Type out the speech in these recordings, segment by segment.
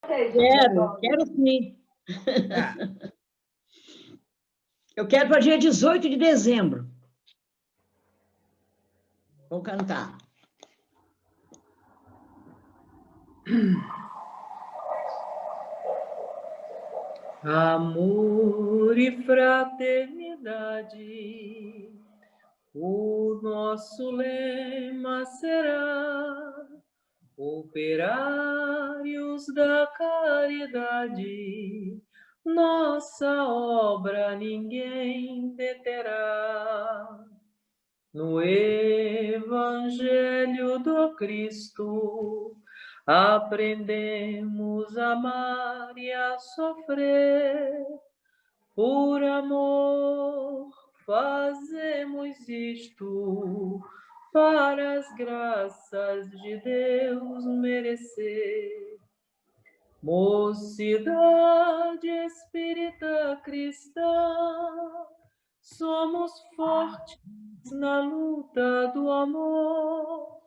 vocês. Quero sim. Tá. Eu quero para dia 18 de dezembro. Vou cantar. Amor e fraternidade, o nosso lema será operários da caridade, nossa obra ninguém deterá. No Evangelho do Cristo, aprendemos a amar e a sofrer. Por amor fazemos isto, para as graças de Deus merecer. Mocidade espírita cristã, somos fortes na luta do amor,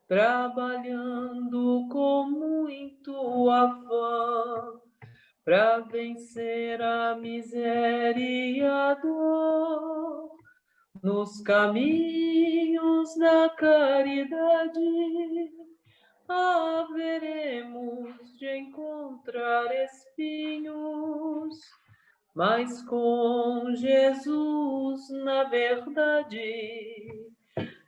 trabalhando com muito afã, para vencer a miséria e a dor, nos caminhos da caridade, haveremos de encontrar espinhos, mas com Jesus, na verdade,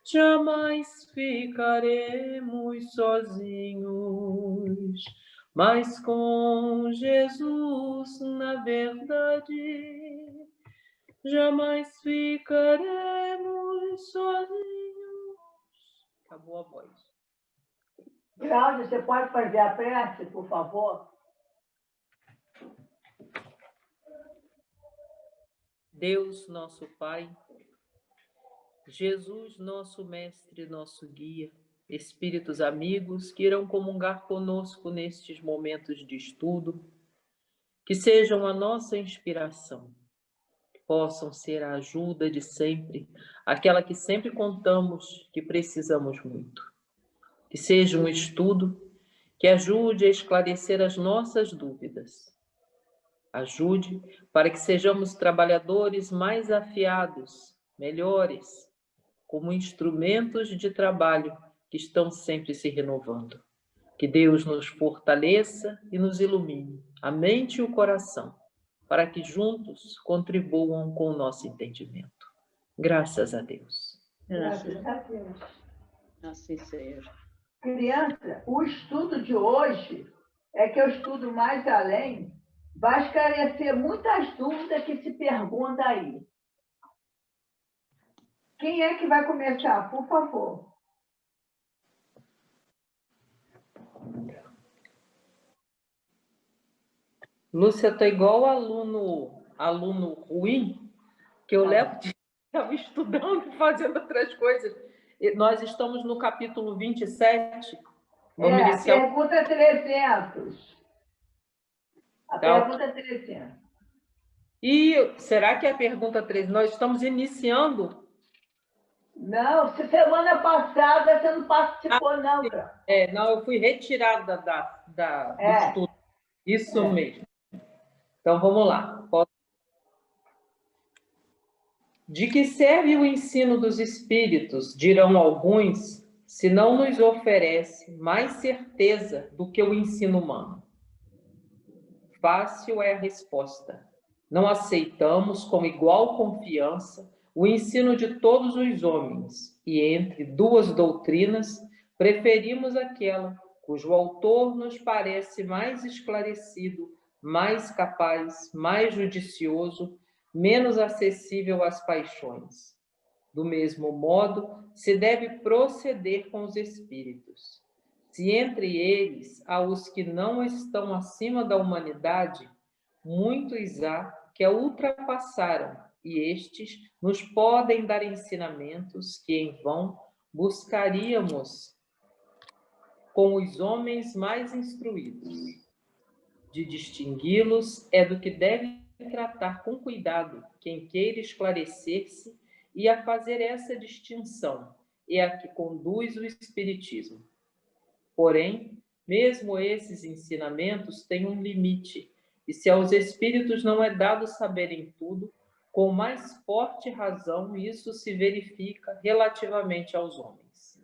jamais ficaremos sozinhos. Mas com Jesus, na verdade, jamais ficaremos sozinhos. Acabou a voz. Cláudia, você pode fazer a prece, por favor? Deus, nosso Pai, Jesus, nosso Mestre, nosso Guia, Espíritos amigos que irão comungar conosco nestes momentos de estudo, que sejam a nossa inspiração, que possam ser a ajuda de sempre, aquela que sempre contamos que precisamos muito. Que seja um estudo que ajude a esclarecer as nossas dúvidas. Ajude para que sejamos trabalhadores mais afiados, melhores, como instrumentos de trabalho que estão sempre se renovando. Que Deus nos fortaleça e nos ilumine a mente e o coração, para que juntos contribuam com o nosso entendimento. Graças a Deus. Graças a Deus. Assim seja. Criança, o estudo de hoje é que eu estudo mais além, vai esclarecer muitas dúvidas que se perguntam aí. Quem é que vai começar, por favor? Lúcia, eu estou igual aluno ruim, que eu levo estava estudando, fazendo outras coisas. E nós estamos no capítulo 27. Vamos iniciar. Pergunta 300. A pergunta 300. E será que é a pergunta 3? Nós estamos iniciando? Não, semana passada você não participou, não, cara. Não, eu fui retirada do estudo. Isso mesmo. Então, vamos lá. De que serve o ensino dos espíritos, dirão alguns, se não nos oferece mais certeza do que o ensino humano? Fácil é a resposta. Não aceitamos com igual confiança o ensino de todos os homens, e entre duas doutrinas, preferimos aquela cujo autor nos parece mais esclarecido, mais capaz, mais judicioso, menos acessível às paixões. Do mesmo modo, se deve proceder com os espíritos. Se entre eles há os que não estão acima da humanidade, muitos há que a ultrapassaram, e estes nos podem dar ensinamentos que em vão buscaríamos com os homens mais instruídos. De distingui-los é do que deve tratar com cuidado quem queira esclarecer-se, e a fazer essa distinção é a que conduz o Espiritismo. Porém, Mesmo esses ensinamentos têm um limite, e se aos espíritos não é dado saberem tudo, com mais forte razão isso se verifica relativamente aos homens.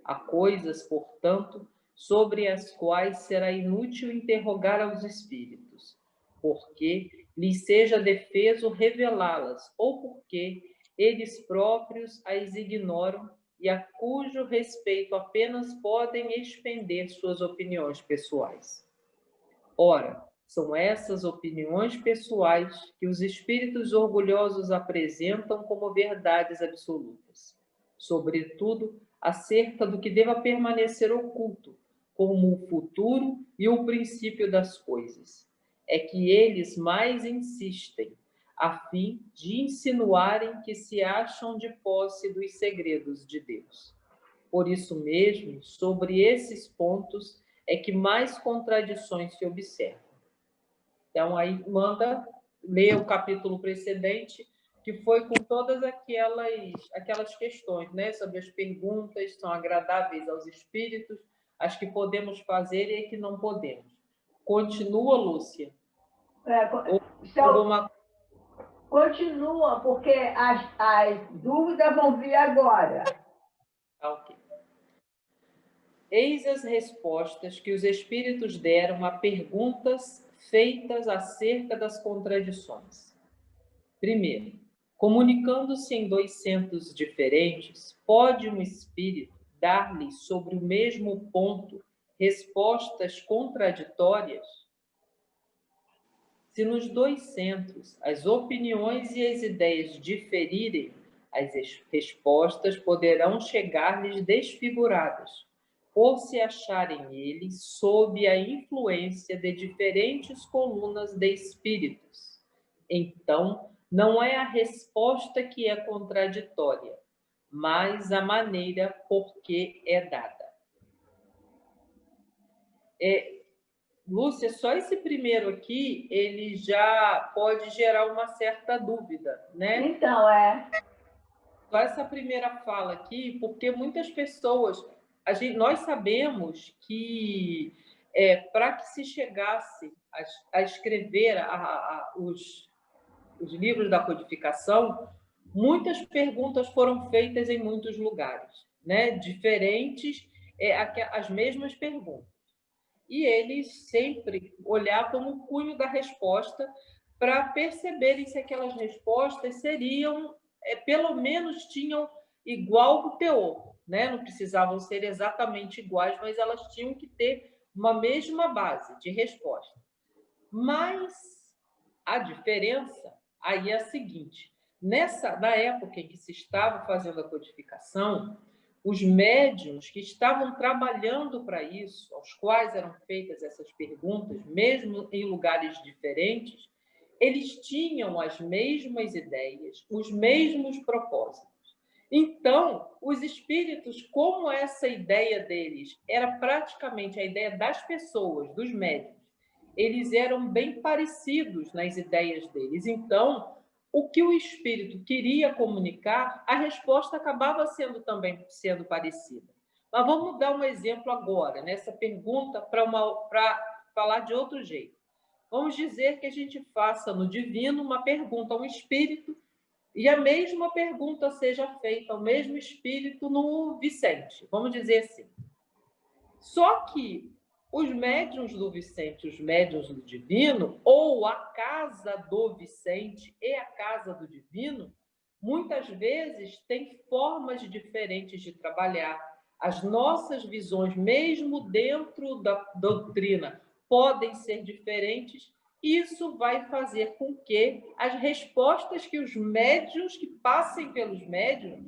Há coisas, portanto, sobre as quais será inútil interrogar aos espíritos, porque lhes seja defeso revelá-las, ou porque eles próprios as ignoram e a cujo respeito apenas podem expender suas opiniões pessoais. Ora, são essas opiniões pessoais que os espíritos orgulhosos apresentam como verdades absolutas, sobretudo acerca do que deva permanecer oculto, como o futuro e o princípio das coisas. É que eles mais insistem, a fim de insinuarem que se acham de posse dos segredos de Deus. Por isso mesmo, sobre esses pontos é que mais contradições se observam. Então, aí manda ler o capítulo precedente, que foi com todas aquelas questões, né, sobre as perguntas, são agradáveis aos espíritos, as que podemos fazer e as que não podemos. Continua, Lúcia. Continua, porque as dúvidas vão vir agora. Ok. Eis as respostas que os espíritos deram a perguntas feitas acerca das contradições. Primeiro, comunicando-se em 2 centros diferentes, pode um espírito dar-lhes sobre o mesmo ponto respostas contraditórias? Se nos 2 centros as opiniões e as ideias diferirem, as respostas poderão chegar-lhes desfiguradas, por se acharem eles sob a influência de diferentes colunas de espíritos. Então, não é a resposta que é contraditória, mas a maneira por que é dada. Lúcia, só esse primeiro aqui, ele já pode gerar uma certa dúvida, né? Então, Só essa primeira fala aqui, porque muitas pessoas... nós sabemos que para que se chegasse a escrever os livros da codificação, muitas perguntas foram feitas em muitos lugares, né? Diferentes, as mesmas perguntas. E eles sempre olhavam o cunho da resposta para perceberem se aquelas respostas seriam, pelo menos tinham igual teor, né? Não precisavam ser exatamente iguais, mas elas tinham que ter uma mesma base de resposta. Mas a diferença aí é a seguinte: na época em que se estava fazendo a codificação, os médiuns que estavam trabalhando para isso, aos quais eram feitas essas perguntas, mesmo em lugares diferentes, eles tinham as mesmas ideias, os mesmos propósitos. Então, os espíritos, como essa ideia deles era praticamente a ideia das pessoas, dos médiuns, eles eram bem parecidos nas ideias deles. Então, o que o espírito queria comunicar, a resposta acabava também sendo parecida. Mas vamos dar um exemplo agora, nessa pergunta, para falar de outro jeito. Vamos dizer que a gente faça no divino uma pergunta a um espírito e a mesma pergunta seja feita ao mesmo espírito no Vicente. Vamos dizer assim. Só que os médiuns do Vicente, os médiuns do divino, ou a casa do Vicente e a casa do divino, muitas vezes têm formas diferentes de trabalhar. As nossas visões, mesmo dentro da doutrina, podem ser diferentes. Isso vai fazer com que as respostas que os médiuns, que passem pelos médiuns,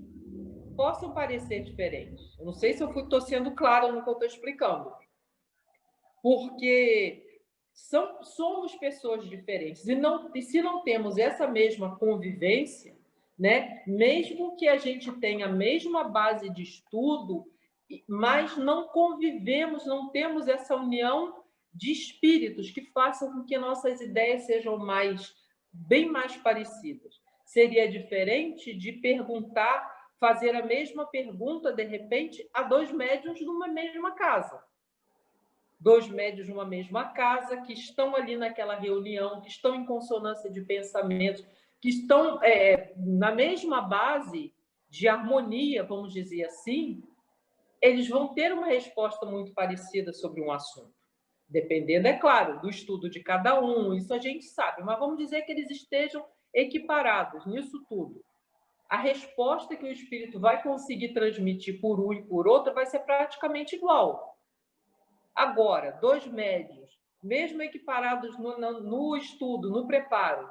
possam parecer diferentes. Eu não sei se eu estou sendo clara no que eu estou explicando. Porque somos pessoas diferentes. E se não temos essa mesma convivência, né, mesmo que a gente tenha a mesma base de estudo, mas não convivemos, não temos essa união de espíritos que façam com que nossas ideias sejam bem mais parecidas. Seria diferente de fazer a mesma pergunta, de repente, a 2 médiuns numa mesma casa. dois médios numa mesma casa, que estão ali naquela reunião, que estão em consonância de pensamentos, que estão na mesma base de harmonia, vamos dizer assim, eles vão ter uma resposta muito parecida sobre um assunto. Dependendo, é claro, do estudo de cada um, isso a gente sabe, mas vamos dizer que eles estejam equiparados nisso tudo. A resposta que o espírito vai conseguir transmitir por um e por outro vai ser praticamente igual. Agora, dois médios, mesmo equiparados no estudo, no preparo,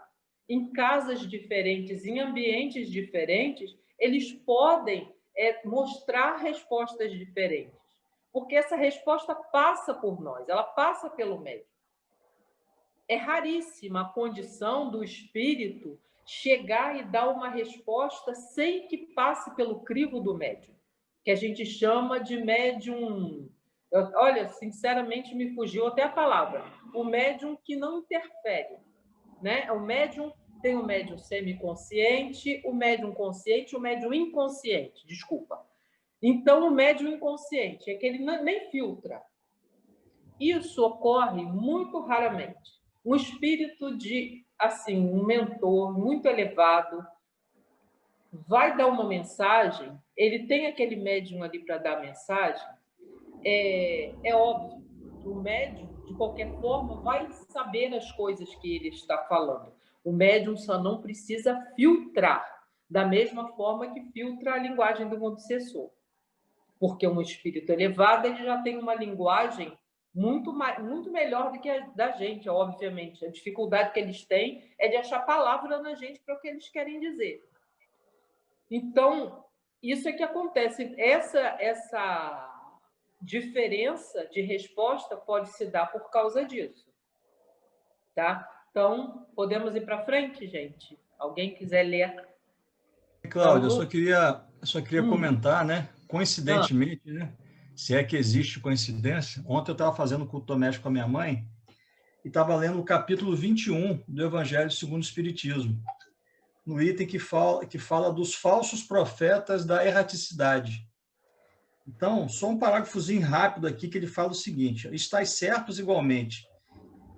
em casas diferentes, em ambientes diferentes, eles podem mostrar respostas diferentes, porque essa resposta passa por nós, ela passa pelo médium. É raríssima a condição do espírito chegar e dar uma resposta sem que passe pelo crivo do médium, que a gente chama de médium. Olha, sinceramente, me fugiu até a palavra. O médium que não interfere, né? O médium tem o médium semiconsciente, o médium consciente e o médium inconsciente, desculpa. Então, o médium inconsciente é que ele nem filtra. Isso ocorre muito raramente. Um espírito de, assim, um mentor muito elevado vai dar uma mensagem, ele tem aquele médium ali para dar a mensagem, é óbvio que o médium, de qualquer forma, vai saber as coisas que ele está falando. O médium só não precisa filtrar, da mesma forma que filtra a linguagem do obsessor. Porque um espírito elevado, ele já tem uma linguagem muito melhor do que a da gente, obviamente. A dificuldade que eles têm é de achar palavra na gente para o que eles querem dizer. Então, isso é que acontece. Essa diferença de resposta pode se dar por causa disso. Tá? Então, podemos ir para frente, gente? Alguém quiser ler? Cláudia, eu só queria comentar, né? Coincidentemente, né? Se é que existe coincidência, ontem eu estava fazendo culto doméstico com a minha mãe e estava lendo o capítulo 21 do Evangelho segundo o Espiritismo, no item que fala dos falsos profetas da erraticidade. Então, só um parágrafozinho rápido aqui que ele fala o seguinte: estais certos igualmente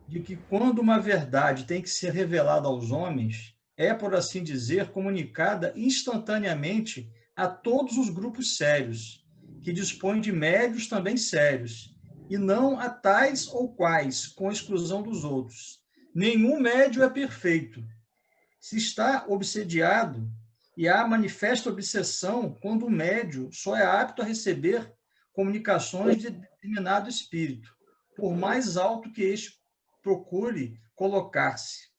de que quando uma verdade tem que ser revelada aos homens, é, por assim dizer, comunicada instantaneamente a todos os grupos sérios, que dispõem de médios também sérios, e não a tais ou quais, com exclusão dos outros. Nenhum médio é perfeito. Se está obsediado, e há manifesta obsessão quando o médio só é apto a receber comunicações de determinado espírito, por mais alto que este procure colocar-se.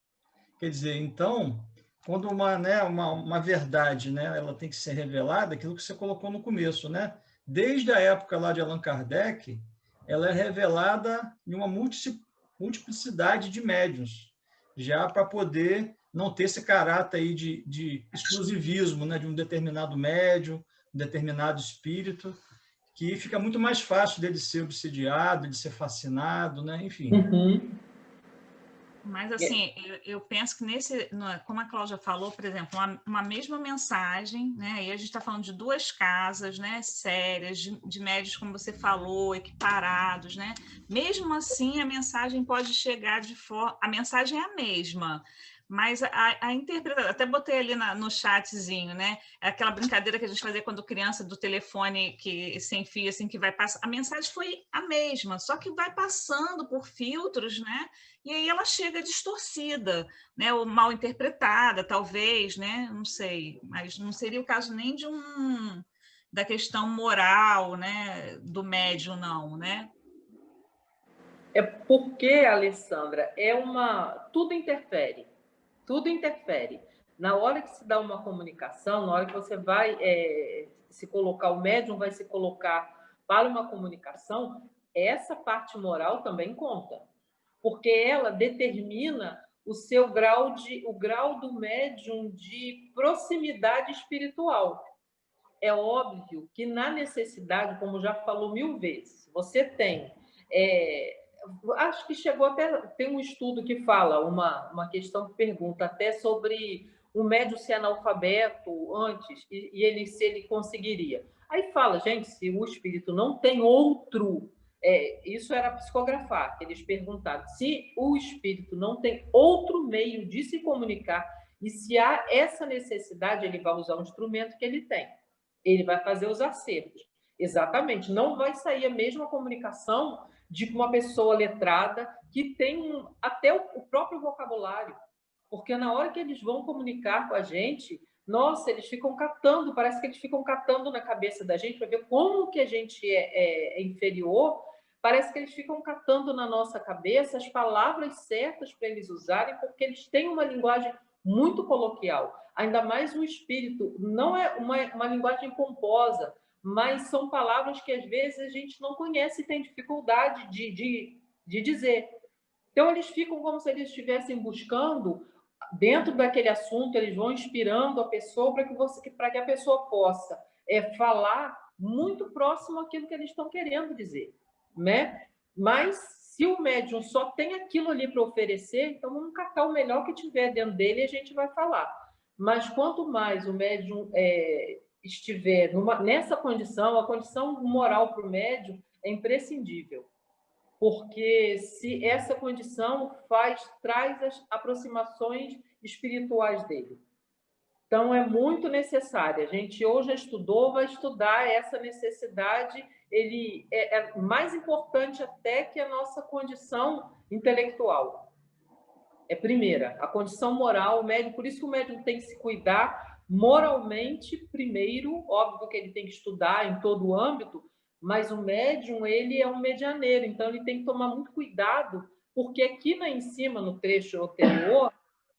Quer dizer, então, quando uma verdade, né, ela tem que ser revelada, aquilo que você colocou no começo, né? Desde a época lá de Allan Kardec, ela é revelada em uma multiplicidade de médiuns, já para poder não ter esse caráter aí de exclusivismo, né, de um determinado médium, um determinado espírito, que fica muito mais fácil dele ser obsediado, de ser fascinado, né? Enfim. Mas, assim, eu penso que como a Cláudia falou, por exemplo, uma mesma mensagem, né? E a gente está falando de duas casas, né? Sérias, de médios, como você falou, equiparados, né? Mesmo assim, a mensagem pode chegar de forma... A mensagem é a mesma, mas a interpretação... Até botei ali no chatzinho, né? Aquela brincadeira que a gente fazia quando criança, do telefone sem fio, assim, que vai passar... A mensagem foi a mesma, só que vai passando por filtros, né? E aí ela chega distorcida, né? Ou mal interpretada, talvez, né? Não sei, mas não seria o caso nem da questão moral, né? Do médium, não, né? É porque, Alessandra, tudo interfere. Tudo interfere. Na hora que se dá uma comunicação, na hora que você vai se colocar, o médium vai se colocar para uma comunicação, essa parte moral também conta, porque ela determina o grau do médium de proximidade espiritual. É óbvio que na necessidade, como já falou 1000 vezes, você tem... acho que chegou até... Tem um estudo que fala, uma questão que pergunta até sobre o médium ser analfabeto antes, se ele conseguiria. Aí fala, gente, se o espírito não tem outro Isso era psicografar, eles perguntaram se o espírito não tem outro meio de se comunicar e se há essa necessidade, ele vai usar o instrumento que ele tem. Ele vai fazer os acertos. Exatamente. Não vai sair a mesma comunicação de uma pessoa letrada que tem até o próprio vocabulário. Porque na hora que eles vão comunicar com a gente, nossa, eles ficam catando, parece que eles ficam catando na cabeça da gente para ver como que a gente é inferior. Parece que eles ficam catando na nossa cabeça as palavras certas para eles usarem, porque eles têm uma linguagem muito coloquial. Ainda mais o espírito. Não é uma linguagem pomposa, mas são palavras que às vezes a gente não conhece e tem dificuldade de dizer. Então, eles ficam como se eles estivessem buscando, dentro daquele assunto, eles vão inspirando a pessoa para que a pessoa possa falar muito próximo àquilo que eles estão querendo dizer, né? Mas, se o médium só tem aquilo ali para oferecer, então vamos catar o melhor que tiver dentro dele e a gente vai falar. Mas, quanto mais o médium estiver nessa condição, a condição moral para o médium é imprescindível. Porque se essa condição traz as aproximações espirituais dele. Então, é muito necessário. A gente hoje estudou, vai estudar essa necessidade. Ele é mais importante até que a nossa condição intelectual. É primeira, a condição moral, o médium, por isso que o médium tem que se cuidar moralmente primeiro, óbvio que ele tem que estudar em todo o âmbito, mas o médium, ele é um medianeiro, então ele tem que tomar muito cuidado, porque aqui em cima, no trecho anterior,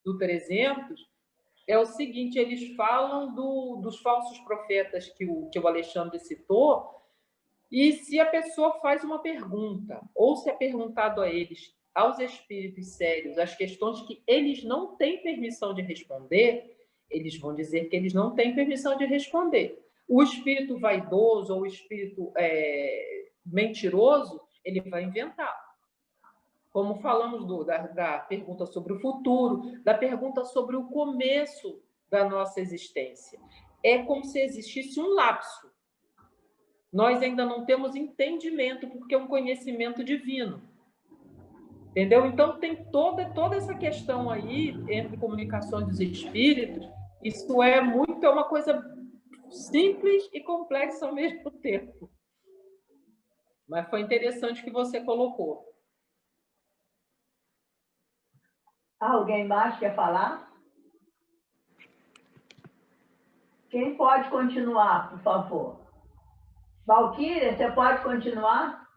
do 300, é o seguinte, eles falam dos falsos profetas que o Alexandre citou, e se a pessoa faz uma pergunta, ou se é perguntado a eles, aos espíritos sérios, as questões que eles não têm permissão de responder, eles vão dizer que eles não têm permissão de responder. O espírito vaidoso ou o espírito mentiroso, ele vai inventar. Como falamos da pergunta sobre o futuro, da pergunta sobre o começo da nossa existência. É como se existisse um lapso. Nós ainda não temos entendimento, porque é um conhecimento divino. Entendeu? Então, tem toda essa questão aí entre comunicações dos espíritos. Isso é uma coisa simples e complexa ao mesmo tempo. Mas foi interessante que você colocou. Alguém mais quer falar? Quem pode continuar, por favor? Valquíria, você pode continuar?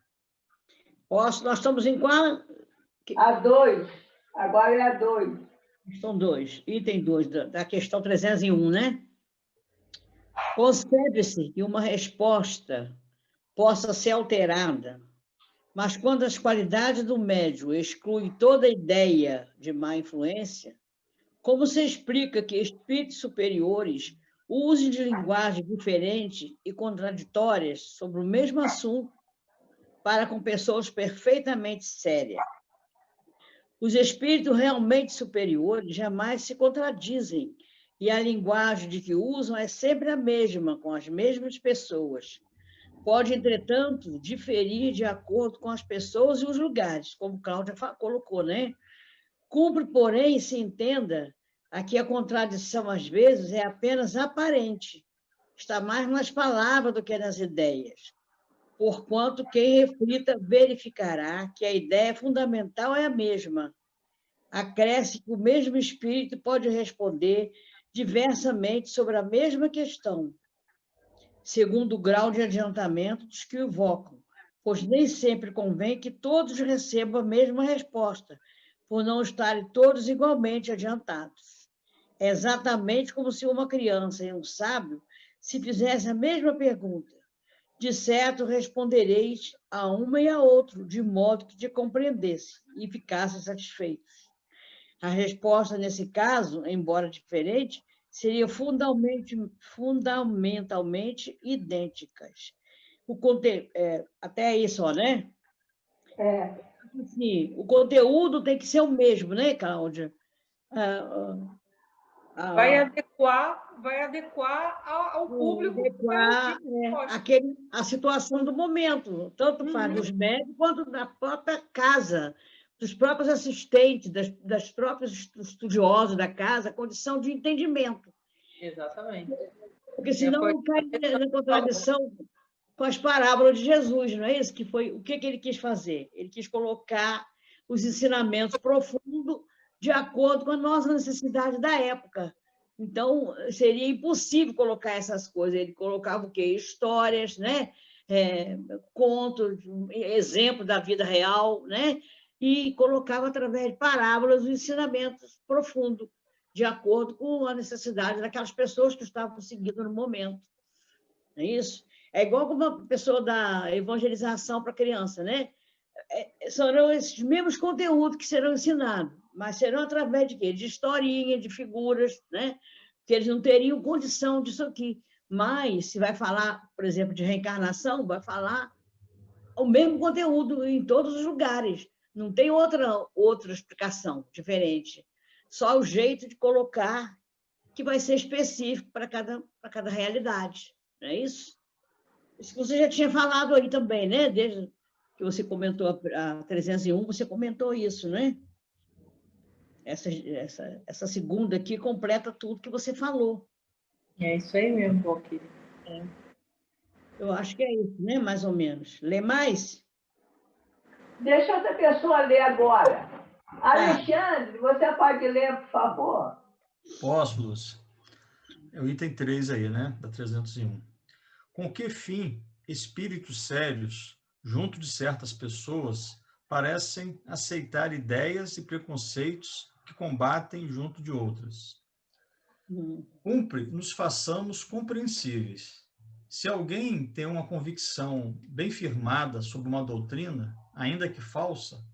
Posso, nós estamos em qual? A 2. Agora é a 2. São 2. Item 2 da questão 301, né? Concebe-se que uma resposta possa ser alterada, mas quando as qualidades do médium excluem toda ideia de má influência, como se explica que espíritos superiores usem de linguagem diferente e contraditórias sobre o mesmo assunto para com pessoas perfeitamente sérias? Os espíritos realmente superiores jamais se contradizem, e a linguagem de que usam é sempre a mesma, com as mesmas pessoas. Pode, entretanto, diferir de acordo com as pessoas e os lugares, como Cláudia colocou, né? Cumpre, porém, se entenda, aqui a contradição, às vezes, é apenas aparente, está mais nas palavras do que nas ideias, porquanto quem reflita verificará que a ideia fundamental é a mesma. Acresce que o mesmo espírito pode responder diversamente sobre a mesma questão, segundo o grau de adiantamento dos que o invocam, pois nem sempre convém que todos recebam a mesma resposta, por não estarem todos igualmente adiantados. É exatamente como se uma criança e um sábio se fizessem a mesma pergunta. De certo, respondereis a uma e a outro, de modo que te compreendesse e ficassem satisfeitos. A resposta, nesse caso, embora diferente, seria fundamentalmente idênticas. Até aí só, né? Assim, o conteúdo tem que ser o mesmo, né, Cláudia? vai adequar ao público. A situação do momento, tanto faz dos médicos quanto da própria casa, dos próprios assistentes, das próprios estudiosos da casa, a condição de entendimento. Exatamente. Porque senão não cai na contradição com as parábolas de Jesus, não é isso? O que ele quis fazer? Ele quis colocar os ensinamentos profundos de acordo com a nossa necessidade da época. Então, seria impossível colocar essas coisas. Ele colocava o quê? Histórias, né? Contos, exemplo da vida real, né? E colocava, através de parábolas, os ensinamentos profundos, de acordo com a necessidade daquelas pessoas que estavam seguindo no momento. Não é isso? É igual como uma pessoa da evangelização para criança, né? Serão esses mesmos conteúdos que serão ensinados, mas serão através de quê? De historinha, de figuras, né? Que eles não teriam condição disso aqui. Mas, se vai falar, por exemplo, de reencarnação, vai falar o mesmo conteúdo em todos os lugares. Não tem outra explicação diferente. Só o jeito de colocar que vai ser específico para cada realidade. Não é isso? Isso que você já tinha falado aí também, né? Desde que você comentou a 301, você comentou isso, né? Essa segunda aqui completa tudo que você falou. É isso aí mesmo, Valquíria. Eu acho que é isso, né? Mais ou menos. Lê mais? Deixa outra pessoa ler agora. Alexandre, você pode ler, por favor? Posso, Lúcia. É o item 3 aí, né? Da 301. Com que fim espíritos sérios, junto de certas pessoas, parecem aceitar ideias e preconceitos que combatem junto de outras? Cumpre nos façamos compreensíveis. Se alguém tem uma convicção bem firmada sobre uma doutrina, ainda que falsa,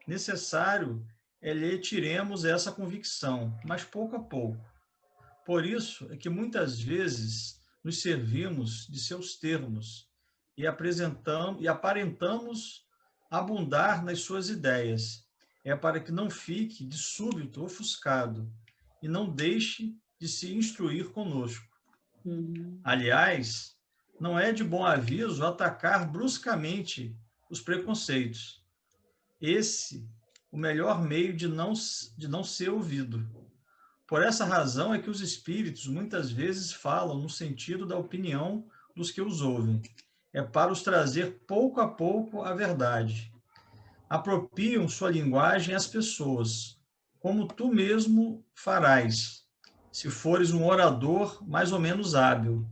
necessário é lhe tiremos essa convicção, mas pouco a pouco. Por isso é que muitas vezes nos servimos de seus termos e aparentamos abundar nas suas ideias. É para que não fique de súbito ofuscado e não deixe de se instruir conosco. Aliás, não é de bom aviso atacar bruscamente os preconceitos. Esse o melhor meio de não ser ouvido. Por essa razão é que os espíritos muitas vezes falam no sentido da opinião dos que os ouvem. É para os trazer pouco a pouco a verdade. Apropriam sua linguagem às pessoas, como tu mesmo farás, se fores um orador mais ou menos hábil.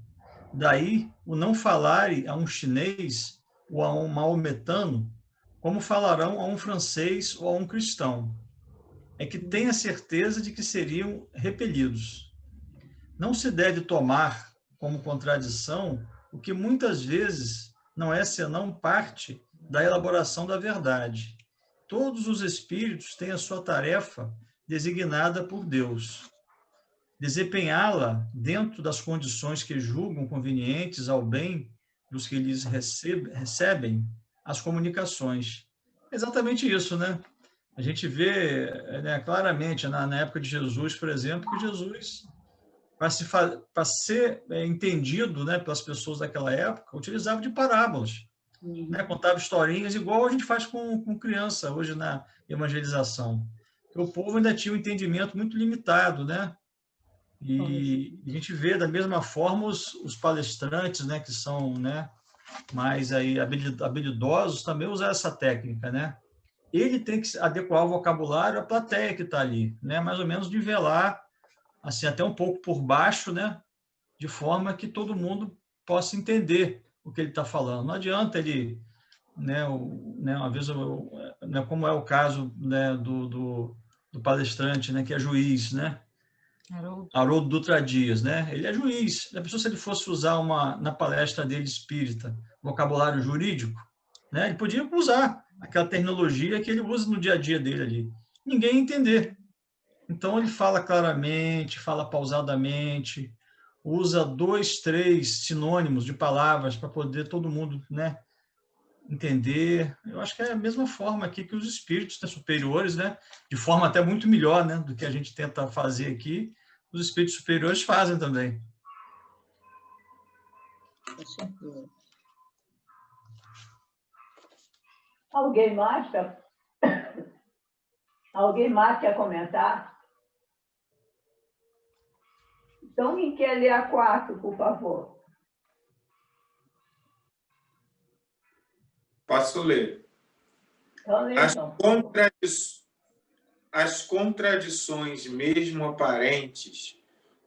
Daí o não falare a um chinês ou a um maometano, como falarão a um francês ou a um cristão. É que tenha certeza de que seriam repelidos. Não se deve tomar como contradição o que muitas vezes não é senão parte da elaboração da verdade. Todos os espíritos têm a sua tarefa designada por Deus. Desempenhá-la dentro das condições que julgam convenientes ao bem dos que lhes recebem as comunicações. Exatamente isso, né? A gente vê, né, claramente na época de Jesus, por exemplo, que Jesus, para ser entendido, né, pelas pessoas daquela época, utilizava de parábolas, né, contava historinhas, igual a gente faz com criança hoje na evangelização. O povo ainda tinha um entendimento muito limitado, né? E a gente vê da mesma forma os palestrantes, né, que são, né, mais aí habilidosos, também usar essa técnica, né? Ele tem que adequar o vocabulário à plateia que está ali, né? Mais ou menos nivelar, assim, até um pouco por baixo, né? De forma que todo mundo possa entender o que ele está falando. Não adianta ele, né? Uma vez, né, como é o caso, né, do palestrante, né, que é juiz, né? Haroldo Dutra Dias, né? Ele é juiz. A pessoa, se ele fosse usar na palestra dele espírita, vocabulário jurídico, né? Ele podia usar aquela terminologia que ele usa no dia a dia dele ali. Ninguém ia entender. Então, ele fala claramente, fala pausadamente, usa 2, 3 sinônimos de palavras para poder todo mundo, né, entender. Eu acho que é a mesma forma aqui que os espíritos, né, superiores, né, de forma até muito melhor, né, do que a gente tenta fazer aqui, os espíritos superiores fazem também. Com certeza. Alguém mais quer comentar? Então, quem quer ler a 4, por favor? Posso ler? Então, lê, então. As contradições, mesmo aparentes,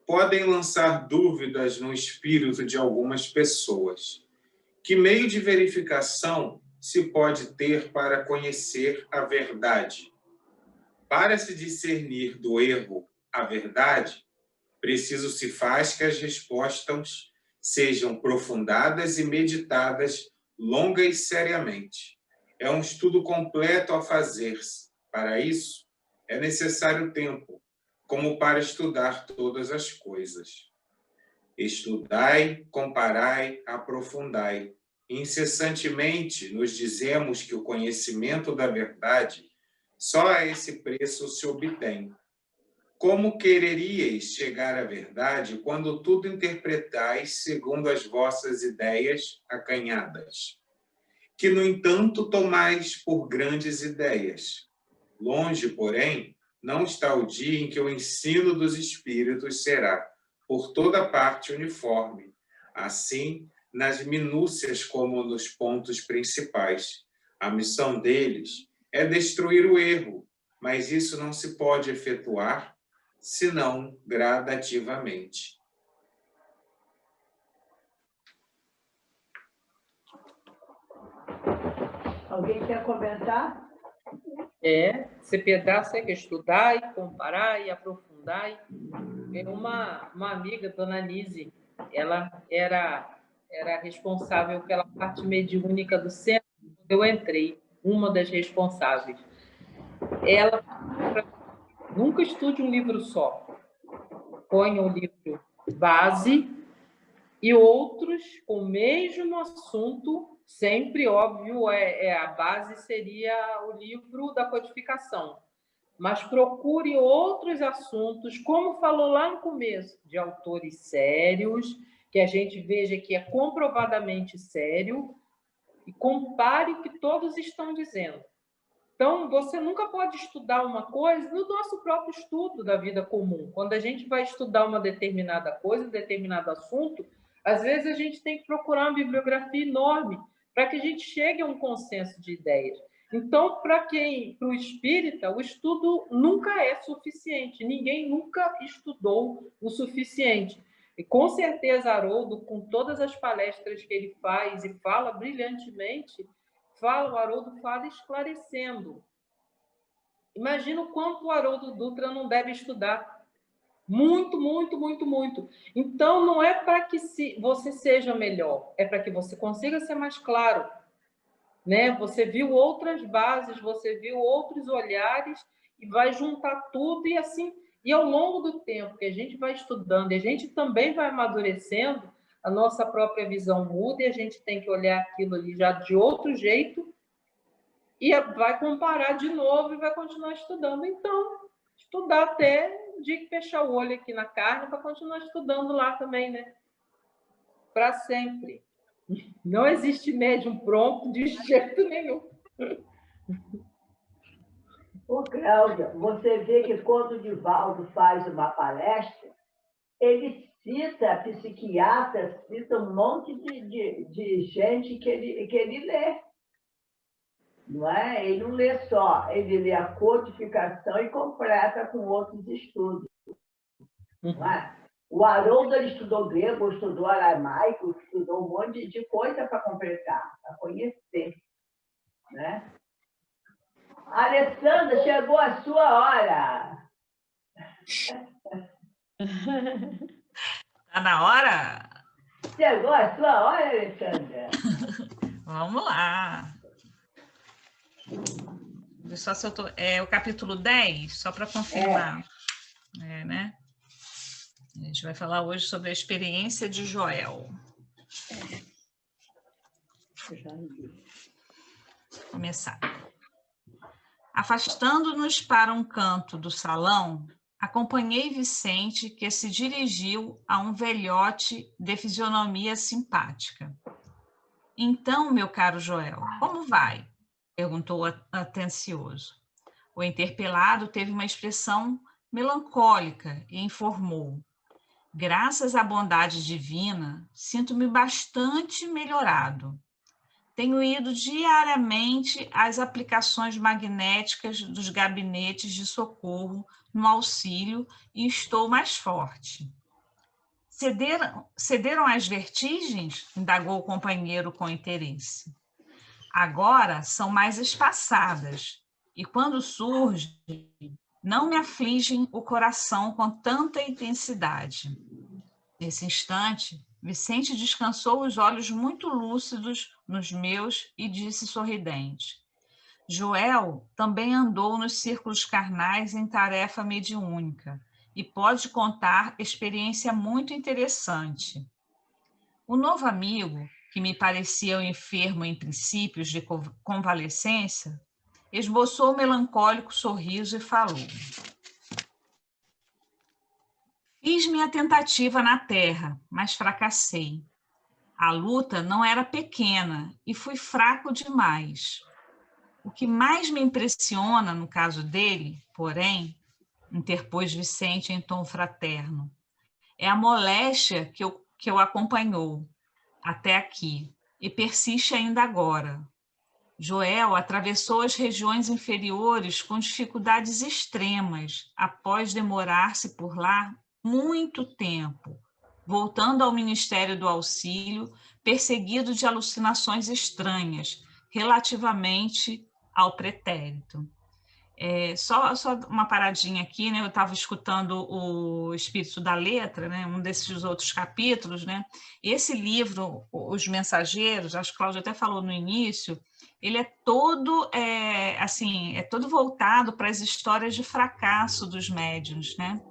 podem lançar dúvidas no espírito de algumas pessoas. Que meio de verificação se pode ter para conhecer a verdade? Para se discernir do erro a verdade, preciso se faz que as respostas sejam profundadas e meditadas longa e seriamente. É um estudo completo a fazer-se. Para isso, é necessário tempo, como para estudar todas as coisas. Estudai, comparai, aprofundai. Incessantemente nos dizemos que o conhecimento da verdade só a esse preço se obtém. Como quereríeis chegar à verdade quando tudo interpretais segundo as vossas ideias acanhadas, que, no entanto, tomais por grandes ideias? Longe, porém, não está o dia em que o ensino dos espíritos será, por toda parte, uniforme, assim nas minúcias como nos pontos principais. A missão deles é destruir o erro, mas isso não se pode efetuar senão gradativamente. Alguém quer comentar? Esse pedaço é que estudar e comparar e aprofundar. Uma amiga, dona Nise, ela era responsável pela parte mediúnica do centro, quando eu entrei, uma das responsáveis. Ela nunca estude um livro só. Ponha o livro base e outros com o mesmo assunto. Sempre, óbvio, a base seria o livro da codificação. Mas procure outros assuntos, como falou lá no começo, de autores sérios, que a gente veja que é comprovadamente sério, e compare o que todos estão dizendo. Então, você nunca pode estudar uma coisa no nosso próprio estudo da vida comum. Quando a gente vai estudar uma determinada coisa, um determinado assunto, às vezes a gente tem que procurar uma bibliografia enorme para que a gente chegue a um consenso de ideias. Então, para o espírita, o estudo nunca é suficiente. Ninguém nunca estudou o suficiente. E, com certeza, Haroldo, com todas as palestras que ele faz e fala brilhantemente, o Haroldo fala esclarecendo. Imagina o quanto o Haroldo Dutra não deve estudar. Muito, muito, muito, muito. Então, não é para que você seja melhor, é para que você consiga ser mais claro. Né? Você viu outras bases, você viu outros olhares e vai juntar tudo e assim... E ao longo do tempo que a gente vai estudando, e a gente também vai amadurecendo, a nossa própria visão muda e a gente tem que olhar aquilo ali já de outro jeito e vai comparar de novo e vai continuar estudando. Então, estudar até o dia que fechar o olho aqui na carne para continuar estudando lá também, né? Para sempre. Não existe médium pronto de jeito nenhum. Ô, Cláudia, você vê que quando o Divaldo faz uma palestra, ele cita psiquiatras, cita um monte de gente que ele lê. Não é? Ele não lê só, ele lê a codificação e completa com outros estudos. Não é? O Haroldo ele estudou grego, estudou aramaico, estudou um monte de coisa para completar, para conhecer. Né? Alessandra, chegou a sua hora. Está na hora? Chegou a sua hora, Alessandra? Vamos lá. Só se eu tô, o capítulo 10, só para confirmar. Né? A gente vai falar hoje sobre a experiência de Joel. Começar. Afastando-nos para um canto do salão, acompanhei Vicente, que se dirigiu a um velhote de fisionomia simpática. Então, meu caro Joel, como vai? Perguntou atencioso. O interpelado teve uma expressão melancólica e informou: graças à bondade divina, sinto-me bastante melhorado. Tenho ido diariamente às aplicações magnéticas dos gabinetes de socorro no auxílio e estou mais forte. Cederam às vertigens? Indagou o companheiro com interesse. Agora são mais espaçadas e, quando surgem, não me afligem o coração com tanta intensidade. Nesse instante, Vicente descansou os olhos muito lúcidos nos meus e disse sorridente: Joel também andou nos círculos carnais em tarefa mediúnica e pode contar experiência muito interessante. O novo amigo, que me parecia um enfermo em princípios de convalescência, esboçou um melancólico sorriso e falou: fiz minha tentativa na terra, mas fracassei. A luta não era pequena e fui fraco demais. O que mais me impressiona no caso dele, porém, interpôs Vicente em tom fraterno, é a moléstia que o acompanhou até aqui e persiste ainda agora. Joel atravessou as regiões inferiores com dificuldades extremas após demorar-se por lá muito tempo, voltando ao Ministério do Auxílio, perseguido de alucinações estranhas relativamente ao pretérito. Só uma paradinha aqui, né? Eu estava escutando o Espírito da Letra, né? Um desses outros capítulos, né? Esse livro, Os Mensageiros, acho que a Cláudia até falou no início, ele é todo voltado para as histórias de fracasso dos médiuns, né?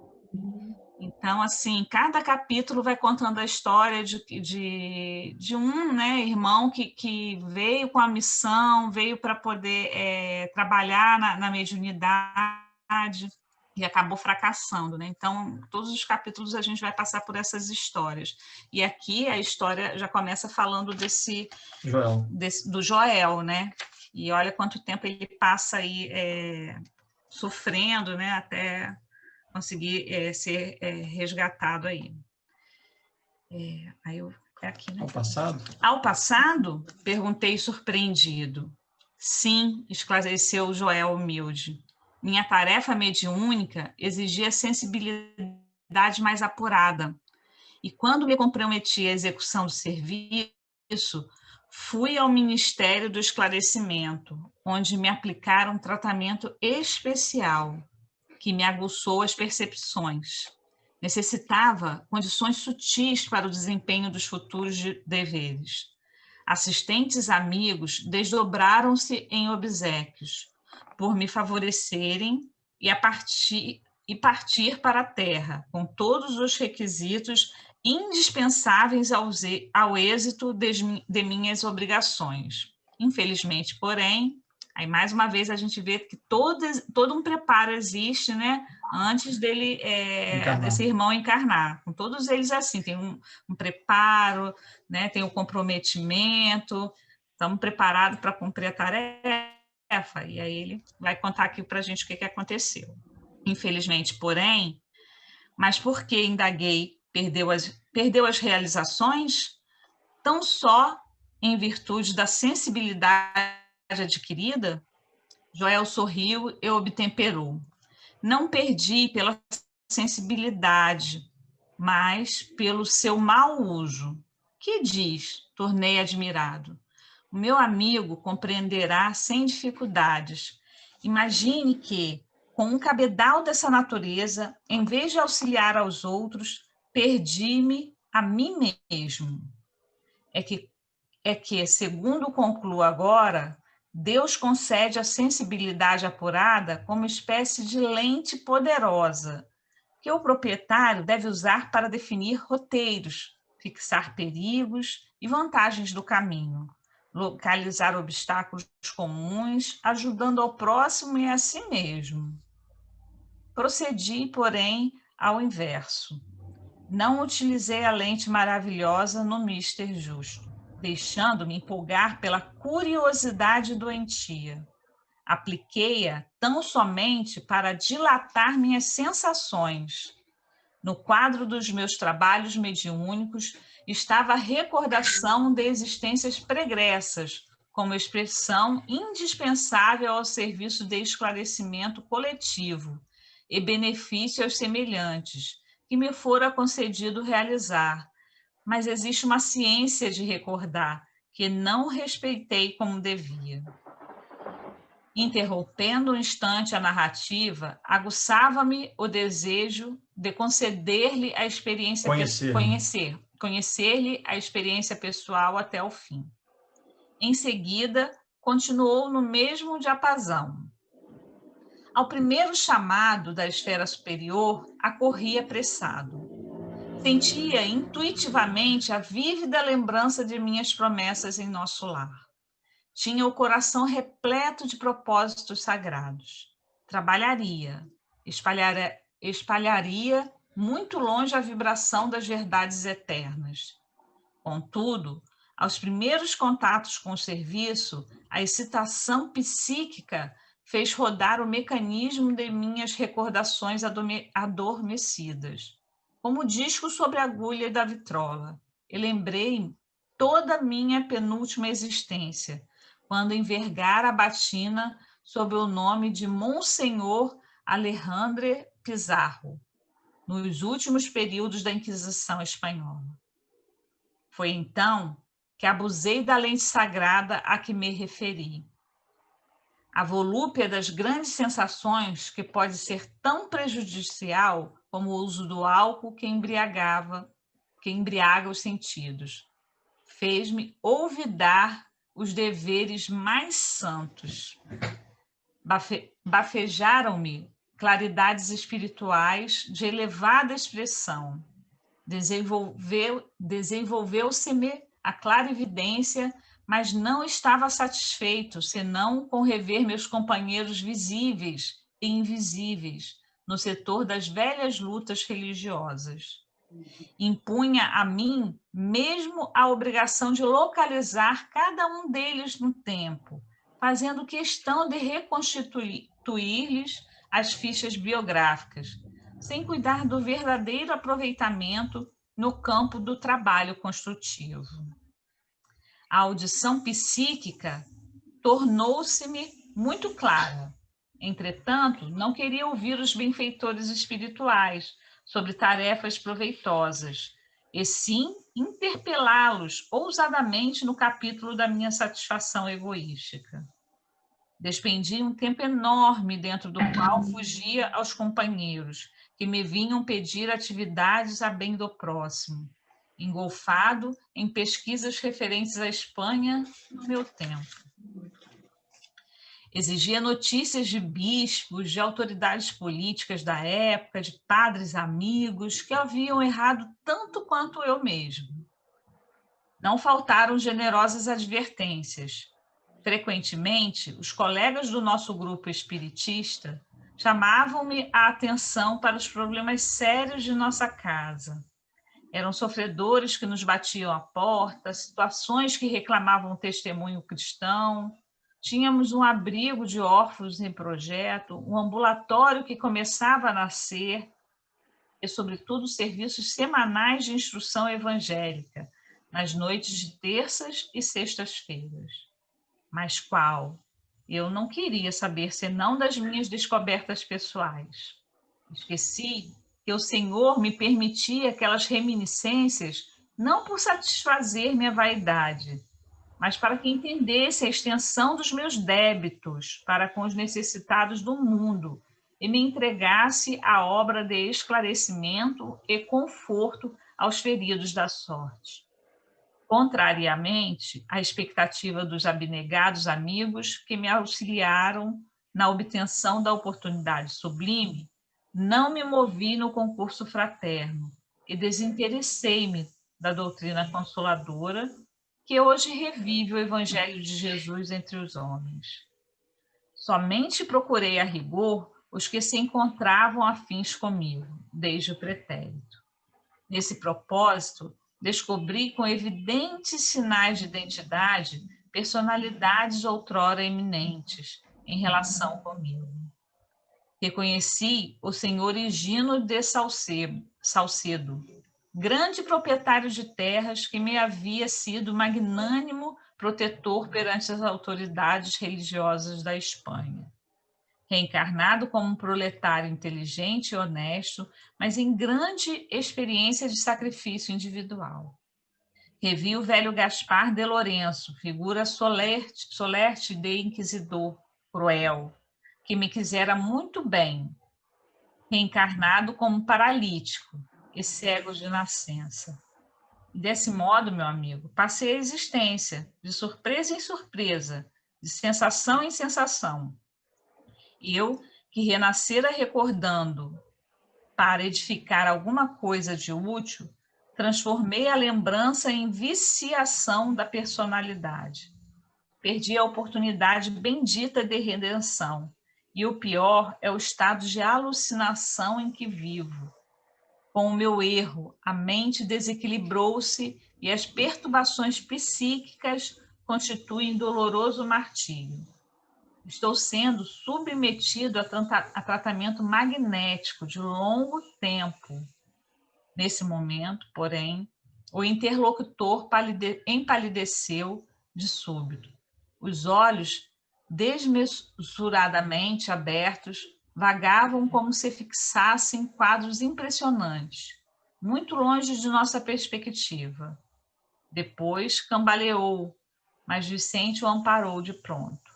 Então, assim, cada capítulo vai contando a história de um, né, irmão que veio com a missão, veio para poder trabalhar na mediunidade e acabou fracassando, né? Então, todos os capítulos a gente vai passar por essas histórias. E aqui a história já começa falando do Joel, né? E olha quanto tempo ele passa aí sofrendo, né, até conseguir ser resgatado aí. Aqui, né? Ao passado? Ao passado? Perguntei surpreendido. Sim, esclareceu o Joel humilde. Minha tarefa mediúnica exigia sensibilidade mais apurada. E quando me comprometi à execução do serviço, fui ao Ministério do Esclarecimento, onde me aplicaram um tratamento especial que me aguçou as percepções. Necessitava condições sutis para o desempenho dos futuros deveres. Assistentes amigos desdobraram-se em obséquios, por me favorecerem e partir para a terra, com todos os requisitos indispensáveis ao êxito de minhas obrigações. Infelizmente, porém, aí, mais uma vez, a gente vê que todo um preparo existe, né? Antes desse irmão encarnar. Com todos eles assim, tem um preparo, né? Tem um comprometimento, estamos preparados para cumprir a tarefa. E aí ele vai contar aqui para a gente o que aconteceu. Infelizmente, porém, mas por que, indaguei, perdeu as realizações? Tão só em virtude da sensibilidade adquirida? Joel sorriu e obtemperou. Não perdi pela sensibilidade, mas pelo seu mau uso. Que diz? Tornei admirado. O meu amigo compreenderá sem dificuldades. Imagine que, com um cabedal dessa natureza, em vez de auxiliar aos outros, perdi-me a mim mesmo. É que, segundo concluo agora, Deus concede a sensibilidade apurada como espécie de lente poderosa, que o proprietário deve usar para definir roteiros, fixar perigos e vantagens do caminho, localizar obstáculos comuns, ajudando ao próximo e a si mesmo. Procedi, porém, ao inverso. Não utilizei a lente maravilhosa no Mister Justo, deixando-me empolgar pela curiosidade doentia. Apliquei-a tão somente para dilatar minhas sensações. No quadro dos meus trabalhos mediúnicos estava a recordação de existências pregressas, como expressão indispensável ao serviço de esclarecimento coletivo e benefício aos semelhantes, que me fora concedido realizar. Mas existe uma ciência de recordar, que não respeitei como devia. Interrompendo um instante a narrativa, aguçava-me o desejo de conceder-lhe a experiência conhecer-lhe a experiência pessoal até o fim. Em seguida, continuou no mesmo diapasão. Ao primeiro chamado da esfera superior, acorri apressado. Sentia intuitivamente a vívida lembrança de minhas promessas em nosso lar. Tinha o coração repleto de propósitos sagrados. Trabalharia, espalharia muito longe a vibração das verdades eternas. Contudo, aos primeiros contatos com o serviço, a excitação psíquica fez rodar o mecanismo de minhas recordações adormecidas, como disco sobre a agulha da vitrola. E lembrei toda a minha penúltima existência, quando envergara a batina sob o nome de Monsenhor Alejandro Pizarro, nos últimos períodos da Inquisição Espanhola. Foi então que abusei da lente sagrada a que me referi. A volúpia das grandes sensações, que pode ser tão prejudicial como o uso do álcool que embriaga os sentidos, fez-me olvidar os deveres mais santos. Bafejaram-me claridades espirituais de elevada expressão. Desenvolveu-se-me a clarividência, mas não estava satisfeito, senão com rever meus companheiros visíveis e invisíveis no setor das velhas lutas religiosas. Impunha a mim mesmo a obrigação de localizar cada um deles no tempo, fazendo questão de reconstituir-lhes as fichas biográficas, sem cuidar do verdadeiro aproveitamento no campo do trabalho construtivo. A audição psíquica tornou-se-me muito clara. Entretanto, não queria ouvir os benfeitores espirituais sobre tarefas proveitosas, e sim interpelá-los ousadamente no capítulo da minha satisfação egoística. Despendi um tempo enorme dentro do qual fugia aos companheiros, que me vinham pedir atividades a bem do próximo, engolfado em pesquisas referentes à Espanha no meu tempo. Exigia notícias de bispos, de autoridades políticas da época, de padres amigos que haviam errado tanto quanto eu mesmo. Não faltaram generosas advertências. Frequentemente, os colegas do nosso grupo espiritista chamavam-me a atenção para os problemas sérios de nossa casa. Eram sofredores que nos batiam à porta, situações que reclamavam testemunho cristão. Tínhamos um abrigo de órfãos em projeto, um ambulatório que começava a nascer e, sobretudo, serviços semanais de instrução evangélica, nas noites de terças e sextas-feiras. Mas qual? Eu não queria saber senão das minhas descobertas pessoais. Esqueci que o Senhor me permitia aquelas reminiscências não por satisfazer minha vaidade, mas para que entendesse a extensão dos meus débitos para com os necessitados do mundo e me entregasse à obra de esclarecimento e conforto aos feridos da sorte. Contrariamente à expectativa dos abnegados amigos que me auxiliaram na obtenção da oportunidade sublime, não me movi no concurso fraterno e desinteressei-me da doutrina consoladora que hoje revive o Evangelho de Jesus entre os homens. Somente procurei a rigor os que se encontravam afins comigo, desde o pretérito. Nesse propósito, descobri com evidentes sinais de identidade personalidades outrora eminentes em relação comigo. Reconheci o senhor Higino de Salcedo, grande proprietário de terras que me havia sido magnânimo protetor perante as autoridades religiosas da Espanha. Reencarnado como um proletário inteligente e honesto, mas em grande experiência de sacrifício individual. Revi o velho Gaspar de Lourenço, figura solerte de inquisidor, cruel, que me quisera muito bem, reencarnado como paralítico e cego de nascença. Desse modo, meu amigo, passei a existência, de surpresa em surpresa, de sensação em sensação. Eu, que renascera recordando para edificar alguma coisa de útil, transformei a lembrança em viciação da personalidade. Perdi a oportunidade bendita de redenção. E o pior é o estado de alucinação em que vivo. Com o meu erro, a mente desequilibrou-se e as perturbações psíquicas constituem doloroso martírio. Estou sendo submetido a tratamento magnético de longo tempo. Nesse momento, porém, o interlocutor empalideceu de súbito. Os olhos, desmesuradamente abertos, vagavam como se fixassem quadros impressionantes, muito longe de nossa perspectiva. Depois cambaleou, mas Vicente o amparou de pronto.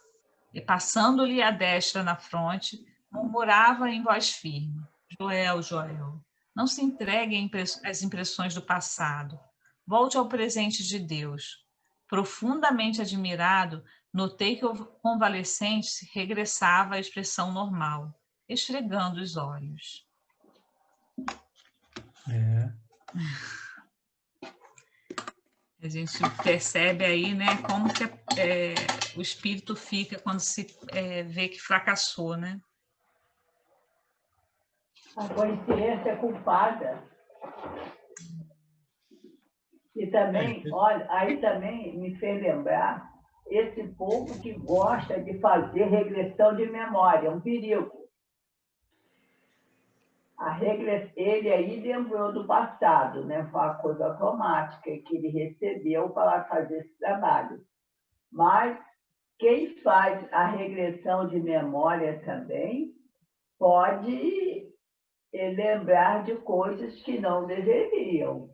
E, passando-lhe a destra na fronte, murmurava em voz firme: Joel, Joel, não se entregue às impressões do passado. Volte ao presente de Deus. Profundamente admirado, notei que o convalescente regressava à expressão normal, esfregando os olhos. A gente percebe aí, né, como que o espírito fica quando se vê que fracassou, né? A consciência é culpada. E também, olha, aí também me fez lembrar esse povo que gosta de fazer regressão de memória, é um perigo. Ele aí lembrou do passado, né? Foi uma coisa automática que ele recebeu para fazer esse trabalho. Mas quem faz a regressão de memória também pode lembrar de coisas que não deveriam.